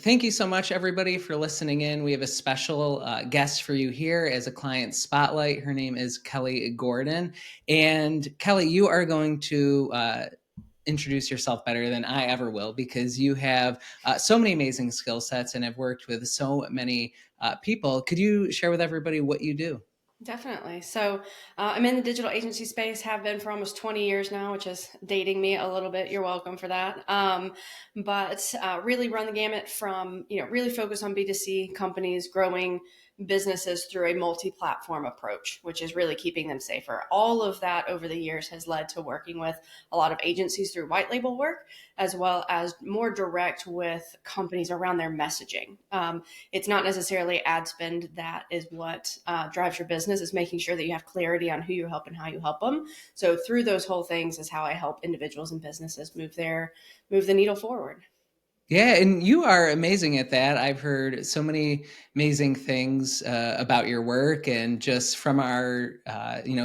thank you so much, everybody, for listening in. We have a special guest for you here as a client spotlight. Her name is Kelly Gordon. And Kelly, you are going to introduce yourself better than I ever will because you have so many amazing skill sets and have worked with so many people. Could you share with everybody what you do? Definitely. So I'm in the digital agency space, have been for almost 20 years now, which is dating me a little bit. You're welcome for that. But really run the gamut from, really focus on B2C companies, growing businesses through a multi-platform approach, which is really keeping them safer. All of that over the years has led to working with a lot of agencies through white label work, as well as more direct with companies around their messaging. It's not necessarily ad spend that is what drives your business. Is making sure that you have clarity on who you help and how you help them. So through those whole things is how I help individuals and businesses move the needle forward. Yeah, and you are amazing at that. I've heard so many amazing things about your work, and just from our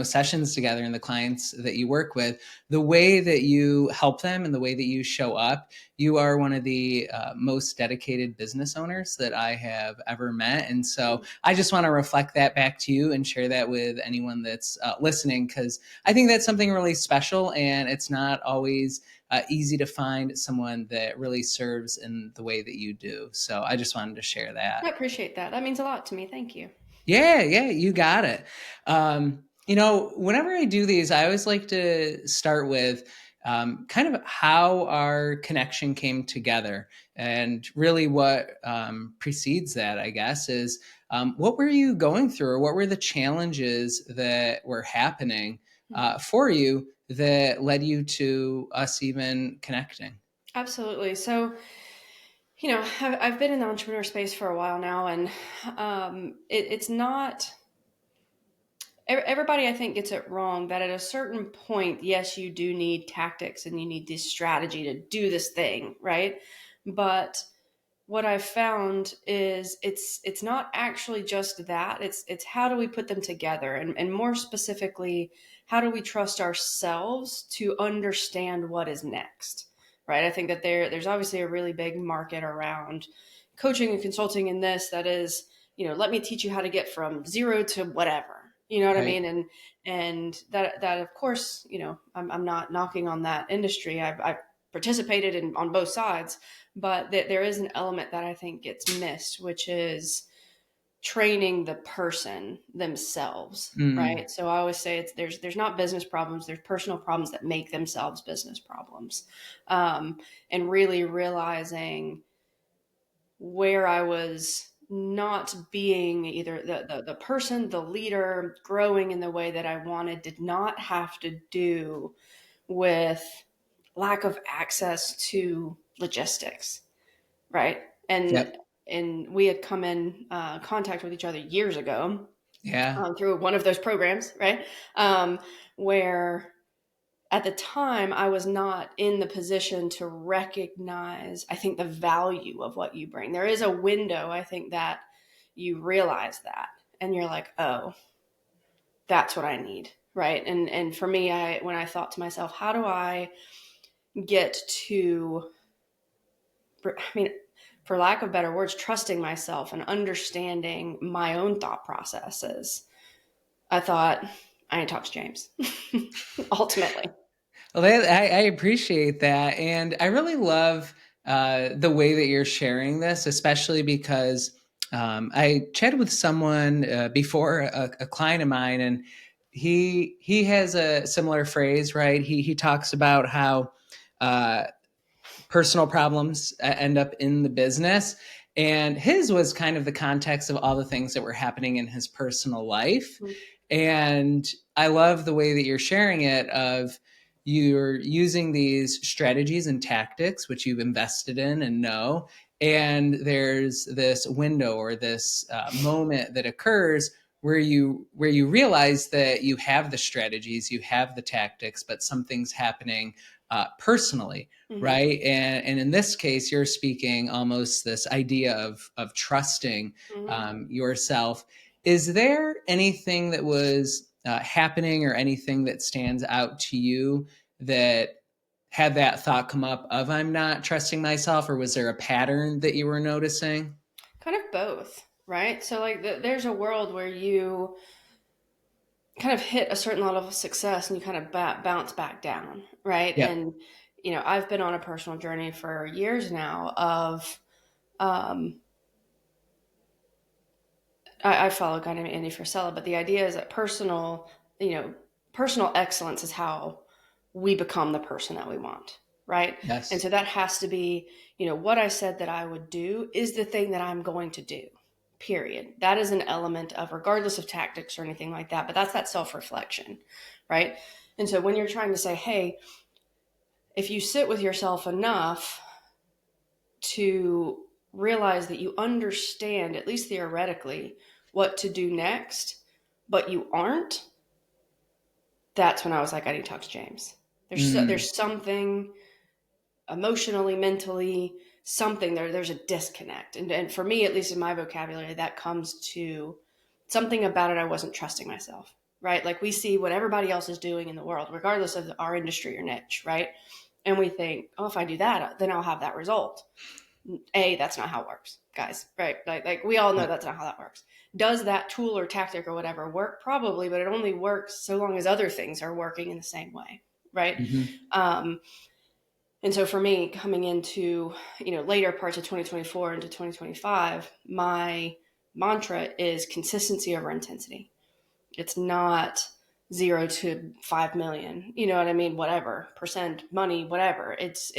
sessions together and the clients that you work with, the way that you help them and the way that you show up. You are one of the most dedicated business owners that I have ever met, and so I just want to reflect that back to you and share that with anyone that's listening, because I think that's something really special, and it's not always easy to find someone that really serves in the way that you do. So I just wanted to share that. I appreciate that. That means a lot to me. Thank you. Yeah, yeah, you got it. Whenever I do these, I always like to start with kind of how our connection came together. And really, what precedes that, I guess, is what were you going through, or what were the challenges that were happening for you that led you to us even connecting? Absolutely. So, I've been in the entrepreneur space for a while now, and it's not everybody I think gets it wrong that at a certain point, yes, you do need tactics and you need this strategy to do this thing, right? But what I've found is it's not actually just that. It's how do we put them together, and more specifically, how do we trust ourselves to understand what is next, right? I think that there's obviously a really big market around coaching and consulting in this that is, let me teach you how to get from zero to whatever. You know what I Right. mean? And that of course, I'm not knocking on that industry. I've participated in on both sides, but there is an element that I think gets missed, which is training the person themselves, Mm, right? So I always say there's not business problems, there's personal problems that make themselves business problems, and really realizing where I was not being either the person, the leader, growing in the way that I wanted did not have to do with lack of access to logistics, right? And yep. and we had come in contact with each other years ago Yeah. through one of those programs, right? Where at the time I was not in the position to recognize, I think, the value of what you bring. There is a window, I think, that you realize that, and you're like, oh, that's what I need, right? And for me, when I thought to myself, how do I get to, I mean, for lack of better words, trusting myself and understanding my own thought processes, I thought, I need to talk to James, ultimately. Well, I appreciate that. And I really love the way that you're sharing this, especially because I chatted with someone before, a client of mine, and he has a similar phrase, right? He talks about how uh, personal problems end up in the business. And his was kind of the context of all the things that were happening in his personal life. And I love the way that you're sharing it of you're using these strategies and tactics, which you've invested in and know. And there's this window or this moment that occurs where you realize that you have the strategies, you have the tactics, but something's happening personally, Mm-hmm. right? And in this case, you're speaking almost this idea of trusting Mm-hmm. yourself. Is there anything that was happening or anything that stands out to you that had that thought come up of I'm not trusting myself, or was there a pattern that you were noticing? Kind of both, right? So like there's a world where you kind of hit a certain level of success and you kind of bounce back down, right? Yep. And I've been on a personal journey for years now of um, I follow a guy named Andy Frisella, but the idea is that you know, personal excellence is how we become the person that we want, right? And Yes. so that has to be, what I said that I would do is the thing that I'm going to do. Period. That is an element of, regardless of tactics or anything like that, but that's that self reflection, right? And so when you're trying to say, hey, if you sit with yourself enough to realize that you understand, at least theoretically, what to do next, but you aren't, that's when I was like, I need to talk to James. Mm, There's something emotionally, mentally, something there's a disconnect. And for me, at least in my vocabulary, that comes to something about it. I wasn't trusting myself, right? Like we see what everybody else is doing in the world, regardless of our industry or niche, right? And we think, oh, if I do that, then I'll have that result. That's not how it works, guys, right? Like we all know yep. that's not how that works. Does that tool or tactic or whatever work? Probably, but it only works so long as other things are working in the same way, right? Hmm. Um, and so for me, coming into later parts of 2024 into 2025, my mantra is consistency over intensity. It's not 0 to 5 million. You know what I mean? Whatever percent money, whatever. It's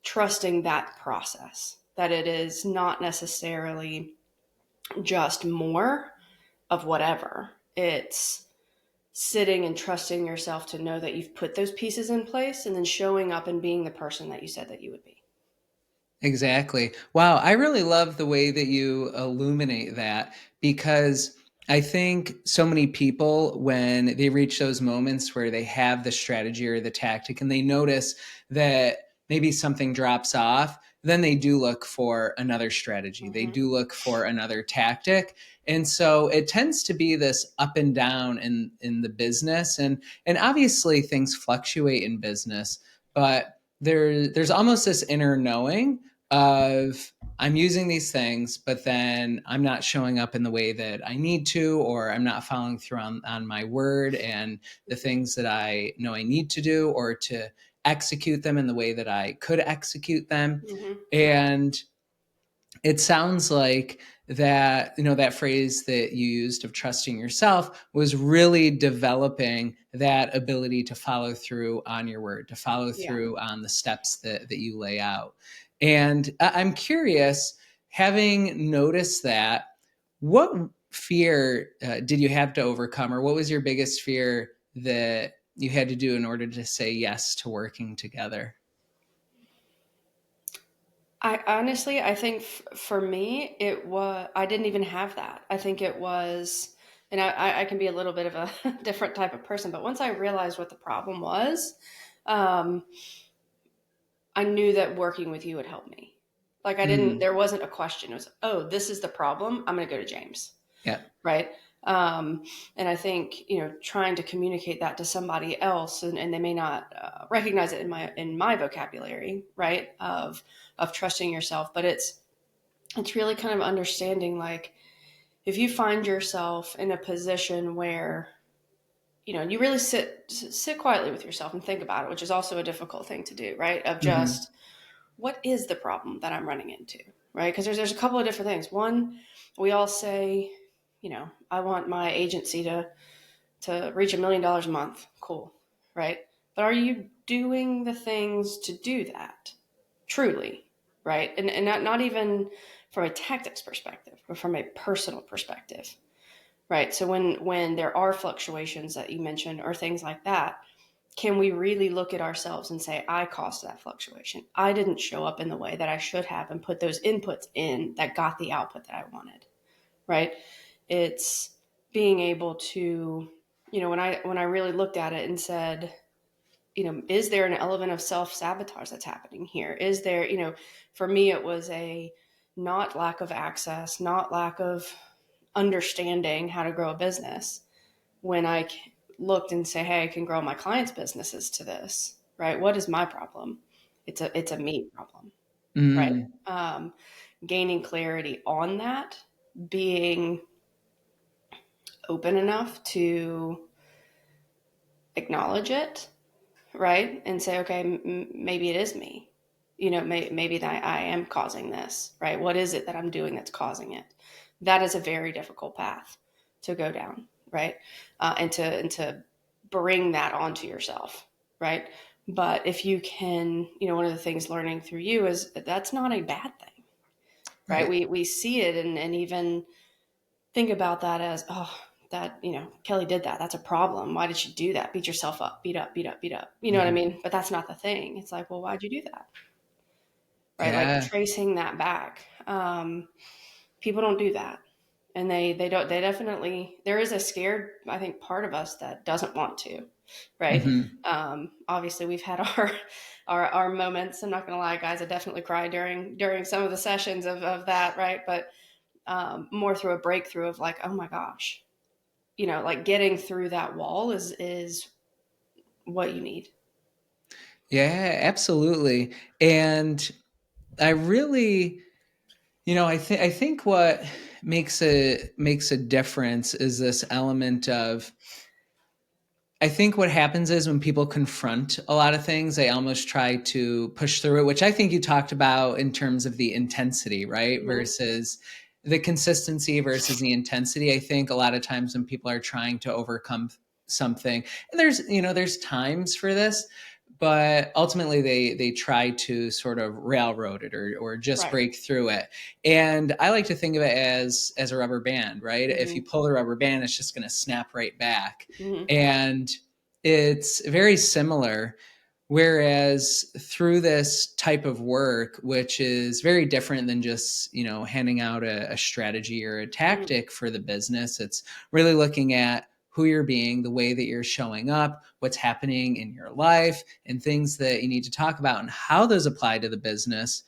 trusting that process, that it is not necessarily just more of whatever. It's sitting and trusting yourself to know that you've put those pieces in place and then showing up and being the person that you said that you would be. Exactly. Wow, I really love the way that you illuminate that, because I think so many people, when they reach those moments where they have the strategy or the tactic and they notice that maybe something drops off, then they do look for another strategy. They Mm-hmm. do look for another tactic. And so it tends to be this up and down in the business, and obviously things fluctuate in business, but there's almost this inner knowing of I'm using these things, but then I'm not showing up in the way that I need to, or I'm not following through on my word and the things that I know I need to do, or to execute them in the way that I could execute them. Mm-hmm. And it sounds like that, that phrase that you used of trusting yourself was really developing that ability to follow through on your word, to follow Yeah. through on the steps that you lay out. And I'm curious, having noticed that, what fear did you have to overcome, or what was your biggest fear that you had to do in order to say yes to working together? I honestly, I think for me, I didn't even have that. I think it was, and I can be a little bit of a different type of person, but once I realized what the problem was, um, I knew that working with you would help me. Like Mm, there wasn't a question. It was, oh, this is the problem. I'm going to go to James. yeah. Right. Um, and I think, trying to communicate that to somebody else, and they may not recognize it in my vocabulary, right. Of trusting yourself, but it's really kind of understanding, like, if you find yourself in a position where, you really sit quietly with yourself and think about it, which is also a difficult thing to do, right. Of Hmm. just, what is the problem that I'm running into, right? Because there's a couple of different things. One, we all say, I want my agency to reach $1 million a month. Cool, right? But are you doing the things to do that truly, right? And not even from a tactics perspective, but from a personal perspective, right? So when there are fluctuations that you mentioned or things like that, can we really look at ourselves and say, I caused that fluctuation? I didn't show up in the way that I should have and put those inputs in that got the output that I wanted, right? It's being able to, when I really looked at it and said, is there an element of self-sabotage that's happening here? Is there, for me, it was a not lack of access, not lack of understanding how to grow a business. When I looked and say, hey, I can grow my clients' businesses to this, right? What is my problem? It's a me problem, right? Mm, Um, Gaining clarity on that, being open enough to acknowledge it, right? And say, okay, maybe it is me. Maybe that I am causing this, right? What is it that I'm doing that's causing it? That is a very difficult path to go down, right? And to bring that onto yourself, right? But if you can, one of the things learning through you is that that's not a bad thing, right? right. We see it and even think about that as, oh, that, Kelly did that. That's a problem. Why did she do that? Beat yourself up, beat up, beat up, beat up. You know what I Mhm. mean? But that's not the thing. It's like, well, why'd you do that? Right? Like Yeah. tracing that back. People don't do that. And they don't, they definitely, there is a scared, I think, part of us that doesn't want to, right? Hmm. Obviously we've had our moments. I'm not going to lie, guys. I definitely cried during some of the sessions of that. Right. But, more through a breakthrough of like, oh my gosh, like getting through that wall is what you need. Yeah, absolutely. And I really, I think what makes a difference is this element of, I think what happens is when people confront a lot of things, they almost try to push through it, which I think you talked about in terms of the intensity, right? Mm-hmm. Versus the consistency versus the intensity. I think a lot of times when people are trying to overcome something, and there's times for this, but ultimately they try to sort of railroad it or just Right. break through it. And I like to think of it as a rubber band, right? If Mm-hmm. you pull the rubber band, it's just going to snap right back. Mm-hmm. And it's very similar. Whereas through this type of work, which is very different than just, handing out a strategy or a Mm-hmm. tactic for the business, it's really looking at who you're being, the way that you're showing up, what's happening in your life, and things that you need to talk about and how those apply to the business.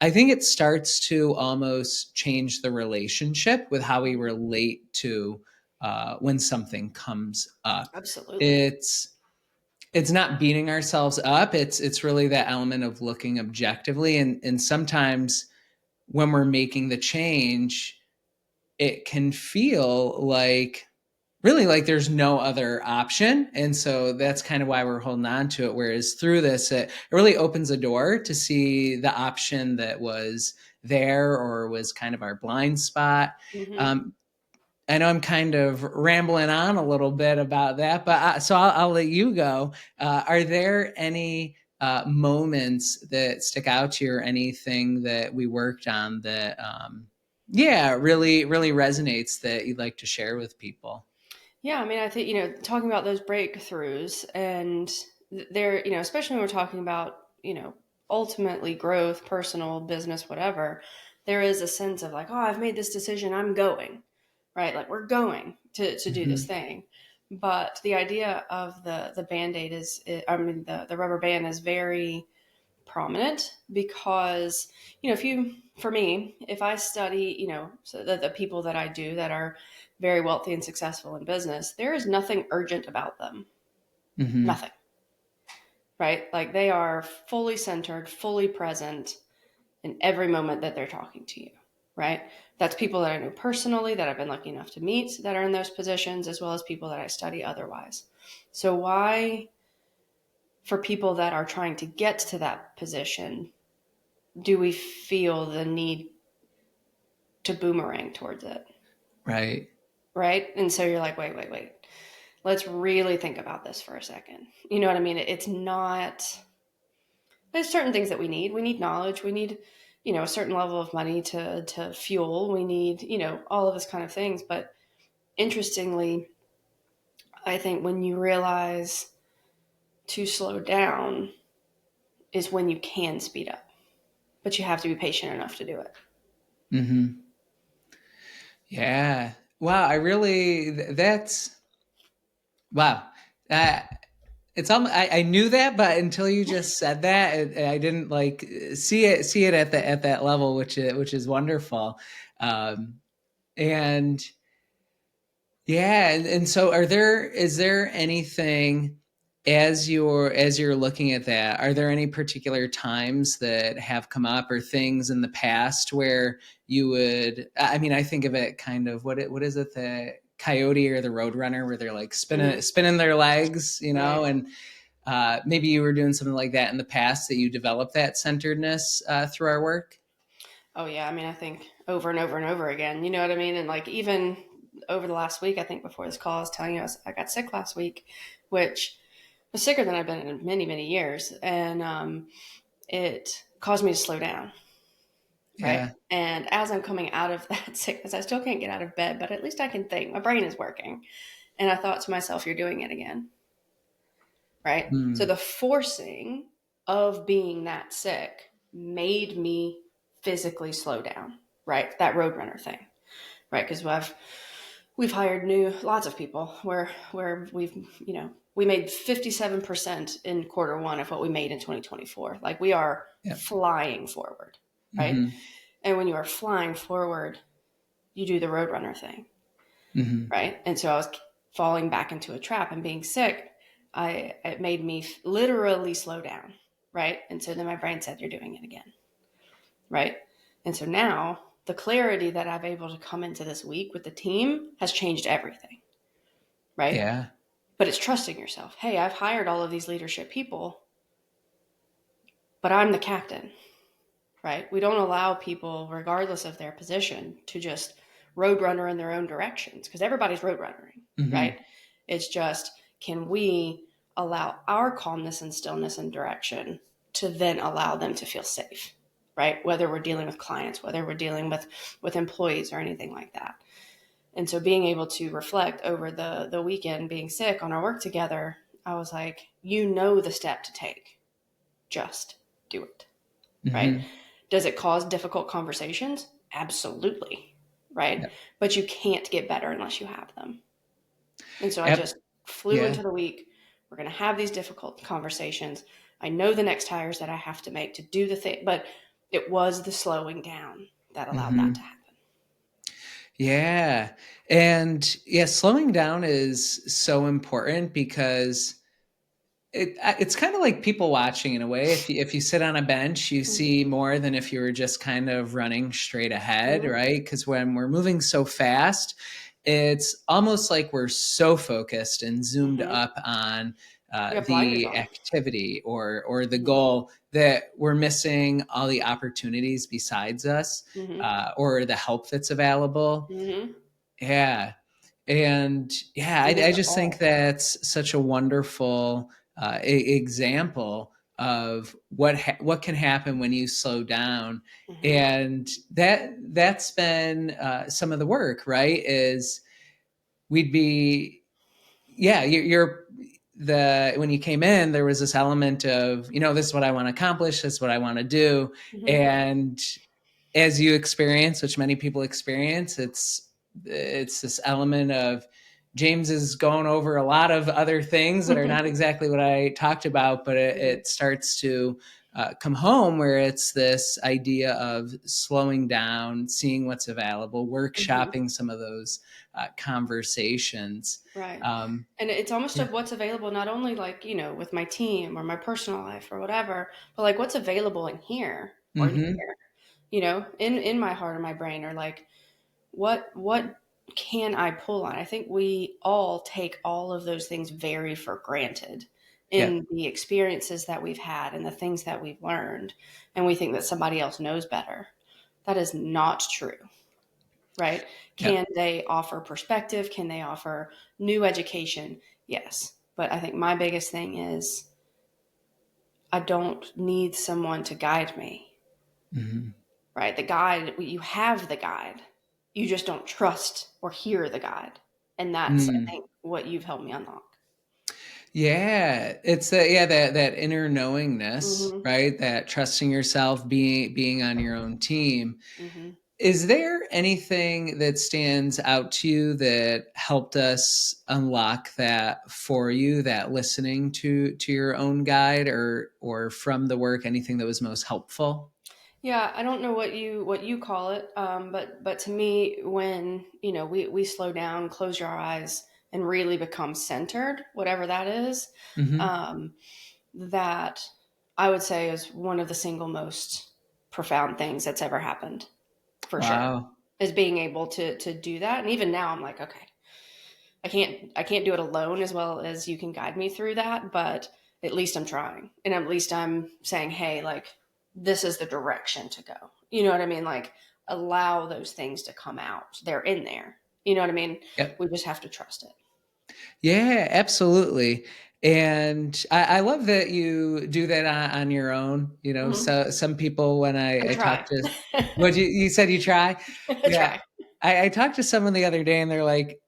I think it starts to almost change the relationship with how we relate to when something comes up. Absolutely. It's not beating ourselves up. It's really that element of looking objectively, and sometimes when we're making the change, it can feel like really like there's no other option. And so that's kind of why we're holding on to it. Whereas through this, it really opens a door to see the option that was there or was kind of our blind spot. Mm-hmm. Um, I know I'm kind of rambling on a little bit about that, but so I'll let you go. Are there any moments that stick out to you, or anything that we worked on that, yeah, really, really resonates that you'd like to share with people? Yeah, I mean, I think, talking about those breakthroughs and they're, especially when we're talking about, ultimately growth, personal, business, whatever, there is a sense of like, oh, I've made this decision, I'm going, right? Like we're going to do this Hmm. thing. But the idea of the band-aid I mean, the rubber band is very prominent because, if you, for me, if I study, so the people that I do that are very wealthy and successful in business, there is nothing urgent about them. Hmm. Nothing, right? Like they are fully centered, fully present in every moment that they're talking to you, right? That's people that I know personally that I've been lucky enough to meet that are in those positions, as well as people that I study otherwise. So, why, for people that are trying to get to that position, do we feel the need to boomerang towards it? Right. Right. And so you're like, wait, wait, wait. Let's really think about this for a second. You know what I mean? It's not, there's certain things that we need. We need knowledge. We need, a certain level of money to fuel. We need, all of this kind of things. But interestingly, I think when you realize to slow down is when you can speed up, but you have to be patient enough to do it. Hmm. Yeah. Wow. That's wow. Uh, I knew that, but until you just said that, I didn't like see it at that level, which is wonderful. Um, and yeah, and so is there anything? as you're looking at that, are there any particular times that have come up or things in the past where you would, I mean, I think of it kind of what is it, the coyote or the roadrunner, where they're like spinning Hmm. spinning their legs, Right. and maybe you were doing something like that in the past that you developed that centeredness through our work. Oh yeah, I mean, I think over and over and over again. You know what I mean? And like even over the last week, I think before this call, I was telling you I got sick last week, which was sicker than I've been in many, many years, and it caused me to slow down. Right. Yeah. And as I'm coming out of that sickness, I still can't get out of bed, but at least I can think. My brain is working. And I thought to myself, you're doing it again. Right. So Mm. the forcing of being that sick made me physically slow down. Right. That Roadrunner thing. Right. Because we've hired lots of people where we've, we made 57% in quarter one of what we made in 2024. Like we are Yep. flying forward. Right. Hmm. And when you are flying forward, you do the Roadrunner thing, Hmm. right? And so I was falling back into a trap and being sick. It made me literally slow down, right? And so then my brain said, "You're doing it again," right? And so now the clarity that I've able to come into this week with the team has changed everything, right? Yeah. But it's trusting yourself. Hey, I've hired all of these leadership people, but I'm the captain, right? We don't allow people, regardless of their position, to just roadrunner in their own directions because everybody's roadrunnering, right? Hmm. It's just, can we allow our calmness and stillness and direction to then allow them to feel safe, right? Whether we're dealing with clients, whether we're dealing with employees or anything like that. And so being able to reflect over the weekend, being sick on our work together, I was like, you know the step to take. Just do it, right? Hmm. Does it cause difficult conversations? Absolutely. Right. Yep. But you can't get better unless you have them. And so I Yep. just flew Yeah. into the week. We're going to have these difficult conversations. I know the next hires that I have to make to do the thing, but it was the slowing down that allowed that to Hmm. happen. Yeah. And yeah, slowing down is so important because it's kind of like people watching in a way. If you sit on a bench, you see Mm-hmm. more than if you were just kind of running straight ahead, Mm-hmm. right? Because when we're moving so fast, it's almost like we're so focused and zoomed Mm-hmm. up on You have blinders the on. activity or the Mm-hmm. goal that we're missing all the opportunities besides us, Mm-hmm. or the help that's available. Mm-hmm. Yeah. And yeah, We miss I it just think all. that's such a wonderful example of what can happen when you slow down. Mm-hmm. And that's been some of the work, right? Is we'd be, yeah, you're the when you came in, there was this element of, this is what I want to accomplish, this is what I want to do. Mm-hmm. And as you experience, which many people experience, it's this element of James is going over a lot of other things that are not exactly what I talked about, but Mm-hmm. it starts to come home where it's this idea of slowing down, seeing what's available, Mm-hmm. workshopping some of those conversations. Right. Um, And it's almost yeah. of what's available, not only like, with my team or my personal life or whatever, but like what's available in here or in Hmm. here, in my heart or my brain, or like what can I pull on? I think we all take all of those things very for granted Yeah. in the experiences that we've had and the things that we've learned. And we think that somebody else knows better. That is not true, right? Yeah. Can they offer perspective? Can they offer new education? Yes. But I think my biggest thing is I don't need someone to guide me, Hmm. right? The guide, you have the guide. You just don't trust or hear the guide. And that's, I Mm. think, what you've helped me unlock. Yeah, it's that inner knowingness, Mm-hmm. right? That trusting yourself, being on your own team. Mm-hmm. Is there anything that stands out to you that helped us unlock that for you? That listening to your own guide, or from the work, anything that was most helpful? Yeah, I don't know what you call it, but to me, when we slow down, close your eyes, and really become centered, whatever that is, Hmm. um, that I would say is one of the single most profound things that's ever happened, for sure, Wow. is being able to do that. And even now I'm like, okay, I can't do it alone as well as you can guide me through that, but at least I'm trying. And at least I'm saying, hey, like this is the direction to go. You know what I mean? Like allow those things to come out. They're in there. You know what I mean? Yep. We just have to trust it. Yeah, absolutely. And I love that you do that on your own. Hmm. So some people, when I I talk try. to, what you said you try? I Yeah. try. I talked to someone the other day and they're like,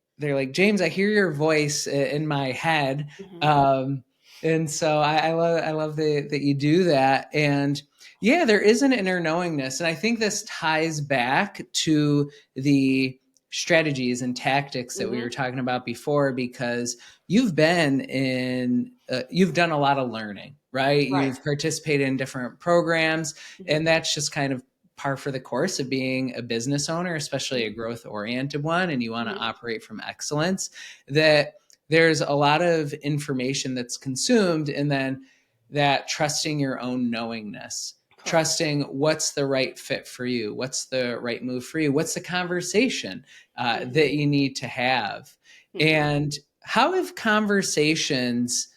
James, I hear your voice in my head. Hmm. Um, and so I love that you do that. And yeah, there is an inner knowingness. And I think this ties back to the strategies and tactics that we were Hmm. talking about before, because you've done a lot of learning, right? Right. You've participated in different programs, and Hmm. that's just kind of par for the course of being a business owner, especially a Hmm. growth oriented one, and you want to Hmm. operate from excellence. That there's a lot of information that's consumed, and then that trusting your own knowingness, Correct. trusting what's the right fit for you, what's the right move for you, what's the conversation that Hmm. you need to have. Hmm. And how have conversations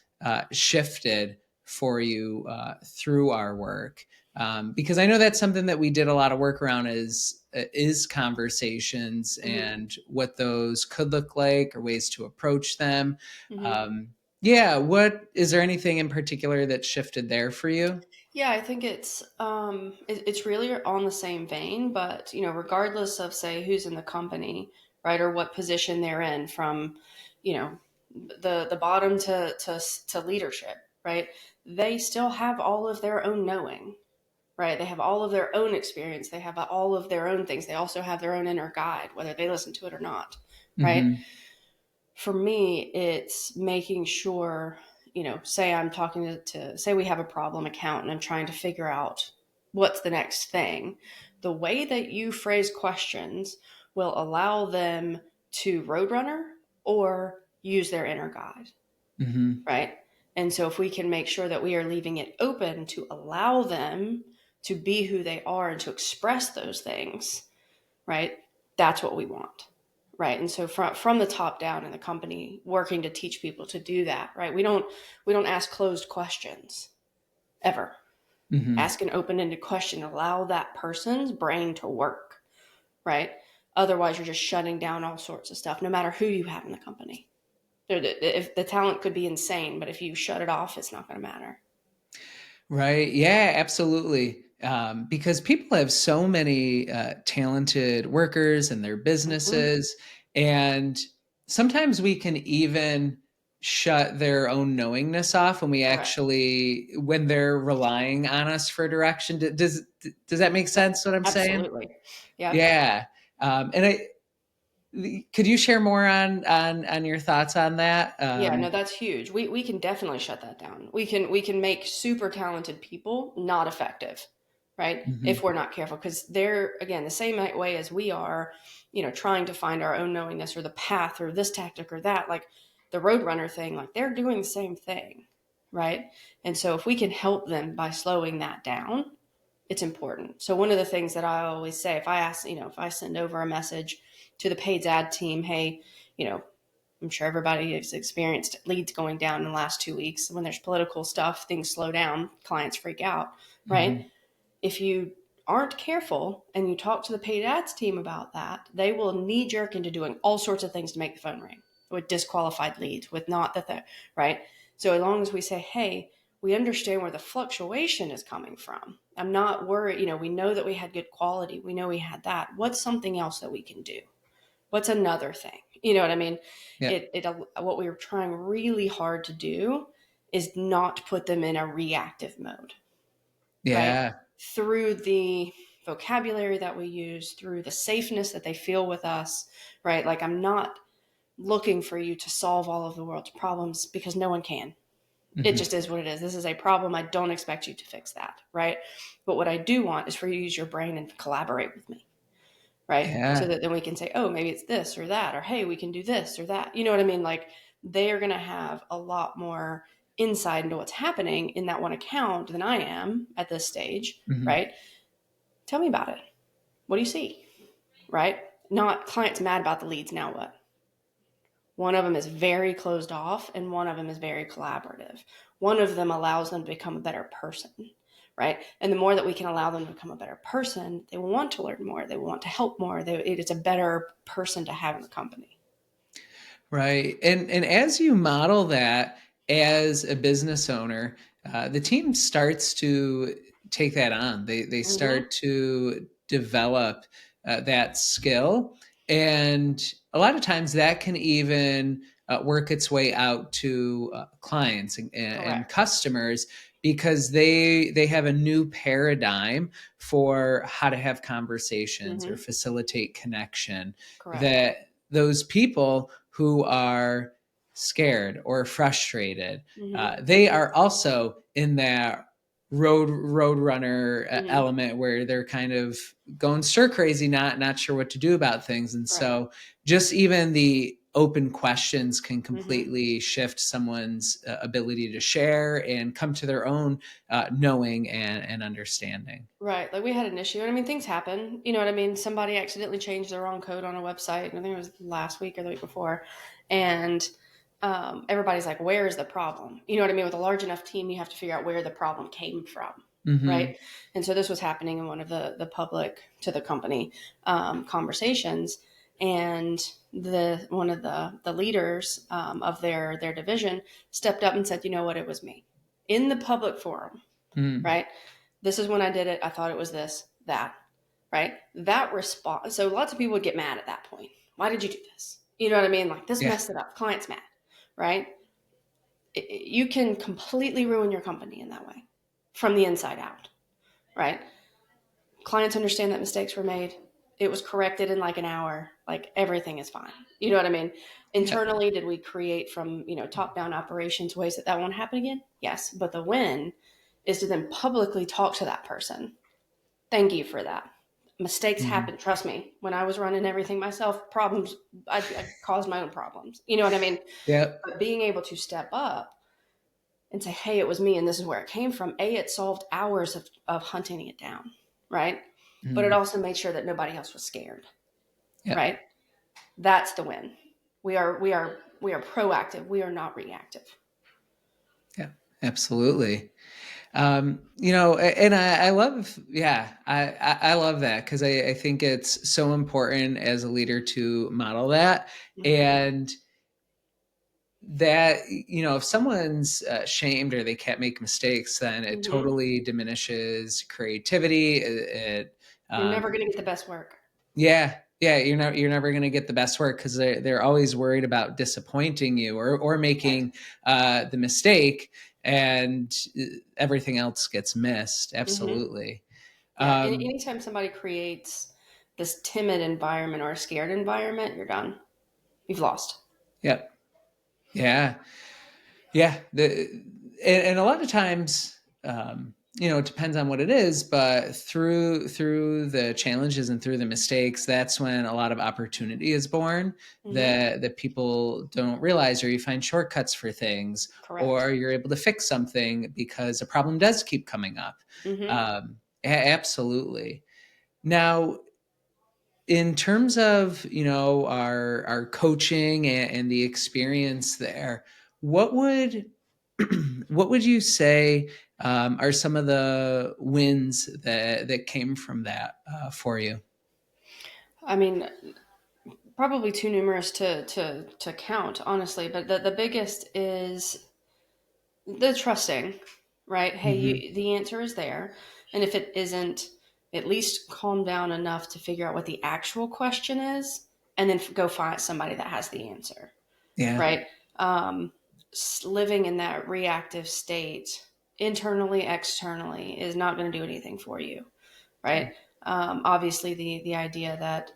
shifted for you through our work? Because I know that's something that we did a lot of work around is conversations Hmm. and what those could look like or ways to approach them. Hmm. Um, yeah, what is there anything in particular that shifted there for you? Yeah, I think it's really on the same vein, but regardless of say who's in the company, right, or what position they're in, from you know the bottom to leadership, right, they still have all of their own knowing, right? They have all of their own experience. They have all of their own things. They also have their own inner guide, whether they listen to it or not, right? Hmm. For me, it's making sure, say I'm talking say we have a problem account and I'm trying to figure out what's the next thing. The way that you phrase questions will allow them to roadrunner or use their inner guide, Hmm. right? And so if we can make sure that we are leaving it open to allow them to be who they are and to express those things, right? That's what we want. Right. And so from the top down in the company, working to teach people to do that, right? We don't ask closed questions ever. Hmm. Ask an open-ended question, allow that person's brain to work, right? Otherwise you're just shutting down all sorts of stuff, no matter who you have in the company. If the talent could be insane, but if you shut it off, it's not going to matter. Right. Yeah, absolutely. Because people have so many talented workers in their Hmm. businesses, and sometimes we can even shut their own knowingness off Correct. when they're relying on us for direction. Does that make sense? What I'm saying? Absolutely. Yeah. Yeah. And could you share more on your thoughts on that? Yeah, no, that's huge. We can definitely shut that down. We can make super talented people not effective, right? If Mhm. we're not careful, because they're again the same way as we are, trying to find our own knowingness or the path or this tactic or that, like the roadrunner thing, like they're doing the same thing, right? And so if we can help them by slowing that down, it's important. So one of the things that I always say, if I send over a message to the paid ad team, hey, you know, I'm sure everybody has experienced leads going down in the last 2 weeks. When there's political stuff, things slow down, clients freak out, right? Mhm. If you aren't careful and you talk to the paid ads team about that, they will knee jerk into doing all sorts of things to make the phone ring with disqualified leads, with not that, right? So as long as we say, hey, we understand where the fluctuation is coming from. I'm not worried. We know that we had good quality. We know we had that. What's something else that we can do? What's another thing? You know what I mean? Yeah. What we were trying really hard to do is not put them in a reactive mode, right? Yeah. Through the vocabulary that we use, through the safeness that they feel with us, right? Like I'm not looking for you to solve all of the world's problems because no one can. It Mhm. just is what it is. This is a problem. I don't expect you to fix that, right? But what I do want is for you to use your brain and collaborate with me, right? So Yeah. that then we can say, oh, maybe it's this or that, or hey, we can do this or that. You know what I mean? Like they are going to have a lot more insight into what's happening in that one account than I am at this stage, Hmm. right? Tell me about it. What do you see? Right? Not clients mad about the leads. Now what? One of them is very closed off and one of them is very collaborative. One of them allows them to become a better person, right? And the more that we can allow them to become a better person, they will want to learn more. They will want to help more. It's a better person to have in the company. Right. And as you model that as a business owner, the team starts to take that on. They Mm-hmm. start to develop that skill, and a lot of times that can even work its way out to clients and Correct. customers, because they have a new paradigm for how to have conversations or Mm-hmm. facilitate connection, Correct. that those people who are scared or frustrated, Mm-hmm. they are also in that road runner Mm-hmm. element where they're kind of going stir crazy, not sure what to do about things. And Right. so just even the open questions can Mm-hmm. completely shift someone's ability to share and come to their own knowing and understanding. Right. Like we had an issue. And I mean, things happen. You know what I mean? Somebody accidentally changed the wrong code on a website. And I think it was last week or the week before. And everybody's like, where is the problem? You know what I mean? With a large enough team, you have to figure out where the problem came from. Hmm. Right. And so this was happening in one of the public to the company conversations. And one of the leaders of their division stepped up and said, you know what? It was me in the public forum. Mm. Right. This is when I did it. I thought it was this, that, right? That response. So lots of people would get mad at that point. Why did you do this? You know what I mean? Like this Yeah. messed it up. Client's mad, right? You can completely ruin your company in that way from the inside out, right? Clients understand that mistakes were made. It was corrected in like an hour. Like everything is fine. You know what I mean? Yeah. Internally, did we create from, top down operations ways that that won't happen again? Yes. But the win is to then publicly talk to that person. Thank you for that. Mistakes Hmm. happen. Trust me. When I was running everything myself, problems, I caused my own problems. You know what I mean? Yeah. But being able to step up and say, hey, it was me and this is where it came from. It solved hours of hunting it down, right? But it Mm. also made sure that nobody else was scared, Yeah. right? That's the win. We are proactive. We are not reactive. Yeah. Absolutely. And I love, yeah, I love that, because I think it's so important as a leader to model that. Mm-hmm. And that, if someone's shamed or they can't make mistakes, then it Mm-hmm. totally diminishes creativity. It You're never um, going to get the best work. yeah, you're never going to get the best work, because they're always worried about disappointing you or Right. making the mistake, and everything else gets missed. Mm-hmm. Absolutely. Yeah. And Um, anytime somebody creates this timid environment or a scared environment, you're done. You've lost. yeah, yeah, yeah. And a lot of times, it depends on what it is, but through the challenges and through the mistakes, that's when a lot of opportunity is born, Mm-hmm. that people don't realize, or you find shortcuts for things, Correct. or you're able to fix something because a problem does keep coming up. Mm-hmm. Absolutely. Now, in terms of our coaching and the experience there, what would what would you say are some of the wins that came from that for you? I mean, probably too numerous to count, honestly. But the biggest is the trusting, right? Hey, Hmm. the answer is there, and if it isn't, at least calm down enough to figure out what the actual question is, and then go find somebody that has the answer, Yeah. right? Um, Living in that reactive state, internally, externally, is not going to do anything for you, right? Obviously, the idea that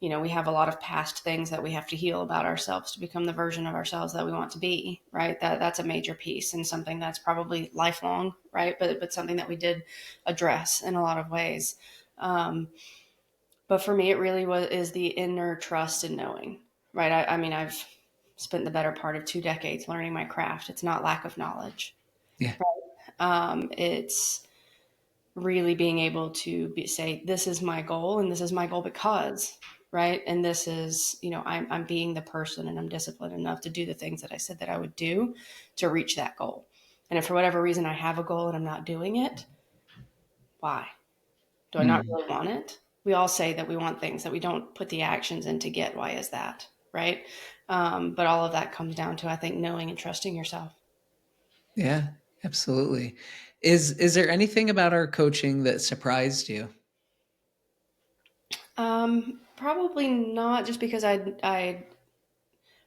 we have a lot of past things that we have to heal about ourselves to become the version of ourselves that we want to be, right? That's a major piece and something that's probably lifelong, right? But something that we did address in a lot of ways. Um, But for me, it really is the inner trust and knowing, right? I mean, I've spent the better part of 2 decades learning my craft. It's not lack of knowledge. Yeah. It's really being able to say, this is my goal and this is my goal because, right? And this is, I'm being the person and I'm disciplined enough to do the things that I said that I would do to reach that goal. And if for whatever reason I have a goal and I'm not doing it, why? Do I not Mm. really want it? We all say that we want things that we don't put the actions in to get. Why is that? Right? But all of that comes down to, I think, knowing and trusting yourself. Yeah, absolutely. Is there anything about our coaching that surprised you? Probably not, just because I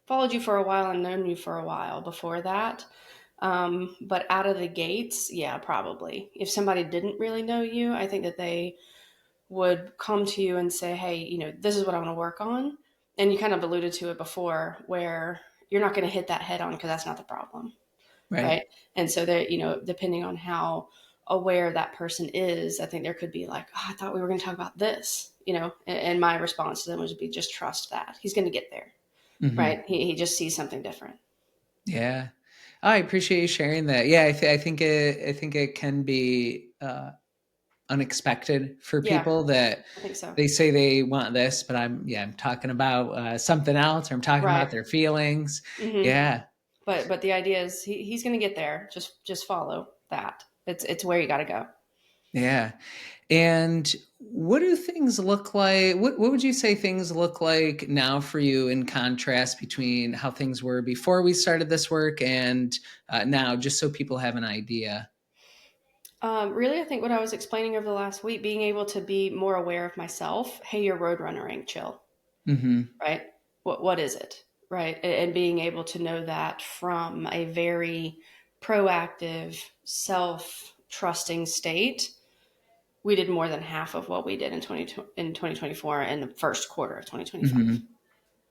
followed you for a while and known you for a while before that. But out of the gates, yeah, probably. If somebody didn't really know you, I think that they would come to you and say, hey, this is what I want to work on. And you kind of alluded to it before, where you're not going to hit that head on because that's not the problem. Right. Right. And so there, depending on how aware that person is, I think there could be like, oh, I thought we were going to talk about this, and my response to them would be just trust that he's going to get there. Hmm. Right. He just sees something different. Yeah. I appreciate you sharing that. Yeah, I think it can be unexpected for Yeah, people that I think so. they say they want this, but I'm talking about something else, or I'm talking Right. about their feelings. Hmm. Yeah. But the idea is he's going to get there. Just follow that. It's where you got to go. Yeah. And what do things look like? What would you say things look like now for you in contrast between how things were before we started this work and now, just so people have an idea? Really, I think what I was explaining over the last week, being able to be more aware of myself. Hey, you're road runnering, chill. Hmm. Right? What is it? Right? And being able to know that from a very proactive, self trusting state. We did more than half of what we did in 2024 in the first quarter of 2025. Hmm.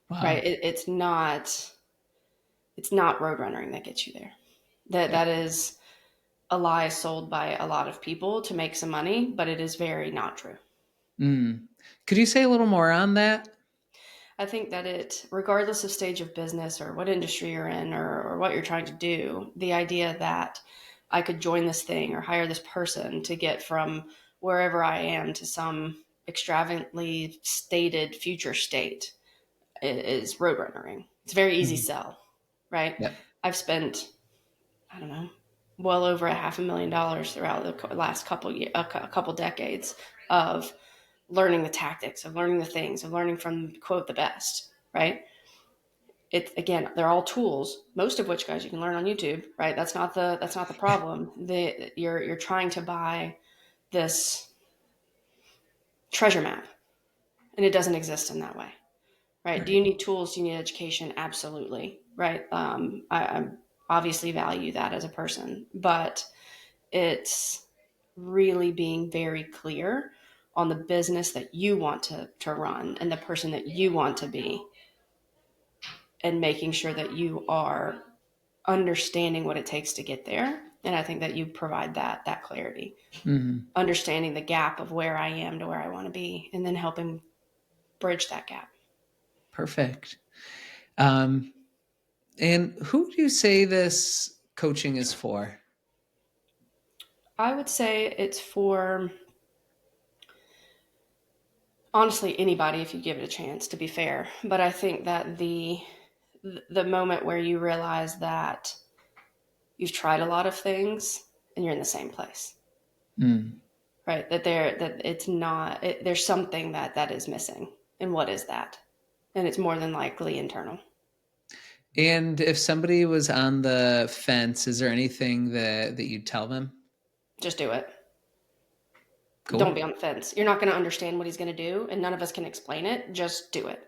Wow. Right? It's not road runnering that gets you there. That is a lie sold by a lot of people to make some money, but it is very not true. Mm. Could you say a little more on that? I think that regardless of stage of business or what industry you're in, or what you're trying to do, the idea that I could join this thing or hire this person to get from wherever I am to some extravagantly stated future state is road runnering. It's a very easy Mhm. sell, right? Yep. I've spent, I don't know, well over $500,000 throughout the last a couple decades of learning the tactics, of learning the things, of learning from quote the best, right? It again, they're all tools, most of which, guys, you can learn on YouTube, right? That's not the problem. You're trying to buy this treasure map, and it doesn't exist in that way, right? Do you Right. need tools? Do you need education? Absolutely, right? I obviously value that as a person, but it's really being very clear on the business that you want to run and the person that you want to be, and making sure that you are understanding what it takes to get there. And I think that you provide that clarity, Hmm. understanding the gap of where I am to where I want to be, and then helping bridge that gap. Perfect. Um, and who do you say this coaching is for? I would say it's for honestly anybody if you give it a chance, to be fair. But I think that the moment where you realize that you've tried a lot of things and you're in the same place, Mm. right? That it's not there's something that is missing. And what is that? And it's more than likely internal. And if somebody was on the fence, is there anything that you'd tell them? Just do it. Don't Cool. be on the fence. You're not going to understand what he's going to do, and none of us can explain it. Just do it.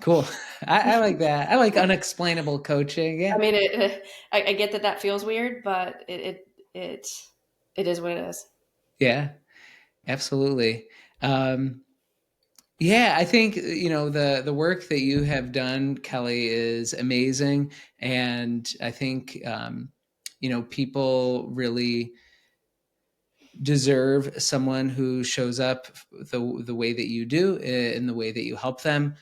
Cool. I like that. I like unexplainable coaching. I Yeah. mean, I get that feels weird, but it is what it is. Yeah. Absolutely. Um, yeah, I think the work that you have done, Kelly, is amazing, and I think people really deserve someone who shows up the way that you do, in the way that you help them,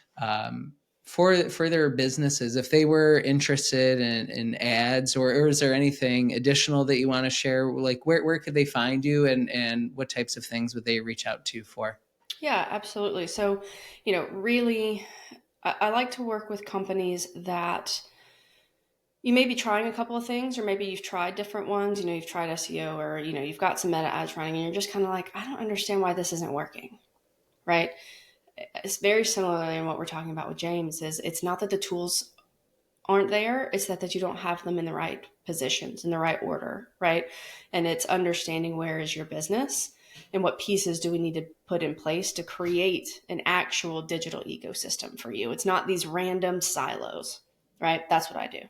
for their businesses. If they were interested in ads, or is there anything additional that you want to share? Like where could they find you, and what types of things would they reach out to you for? Yeah, absolutely. So, really, I like to work with companies that you may be trying a couple of things, or maybe you've tried different ones. You've tried SEO, or, you've got some meta ads running and you're just kind of like, I don't understand why this isn't working. Right. It's very similar in what we're talking about with James. Is it's not that the tools aren't there, it's that you don't have them in the right positions, in the right order. Right. And it's understanding where is your business and what pieces do we need to put in place to create an actual digital ecosystem for you. It's not these random silos. Right. That's what I do.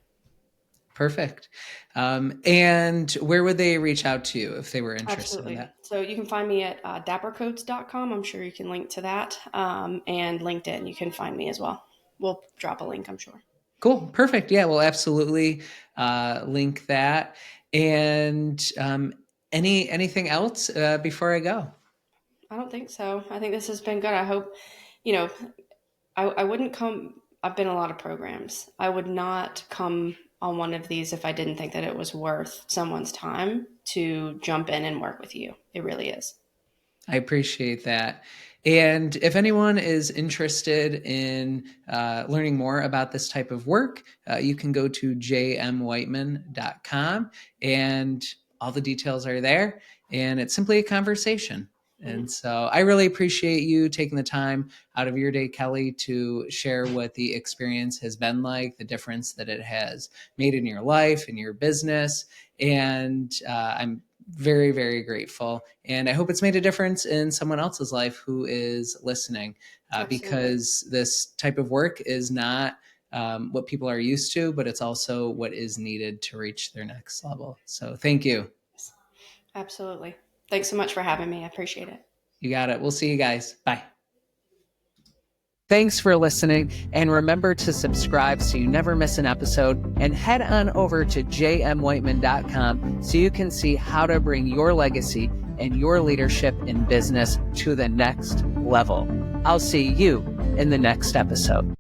Perfect. And where would they reach out to you if they were interested in Absolutely. that? So you can find me at dappercoats.com. I'm sure you can link to that. And LinkedIn, you can find me as well. We'll drop a link, I'm sure. Cool. Perfect. Yeah, we'll absolutely link that. And anything else before I go? I don't think so. I think this has been good. I hope, you know, I wouldn't come. I've been in a lot of programs. I would not come on one of these if I didn't think that it was worth someone's time to jump in and work with you. It really is. I appreciate that. And if anyone is interested in learning more about this type of work, you can go to jmwhiteman.com, and all the details are there. And it's simply a conversation. Mhm. And so I really appreciate you taking the time out of your day, Kelly, to share what the experience has been like, the difference that it has made in your life, in your business. And I'm very, very grateful. And I hope it's made a difference in someone else's life who is listening, Absolutely. because this type of work is not what people are used to, but it's also what is needed to reach their next level. So thank you. Absolutely. Thanks so much for having me. I appreciate it. You got it. We'll see you guys. Bye. Thanks for listening, and remember to subscribe so you never miss an episode, and head on over to jmwhiteman.com so you can see how to bring your legacy and your leadership in business to the next level. I'll see you in the next episode.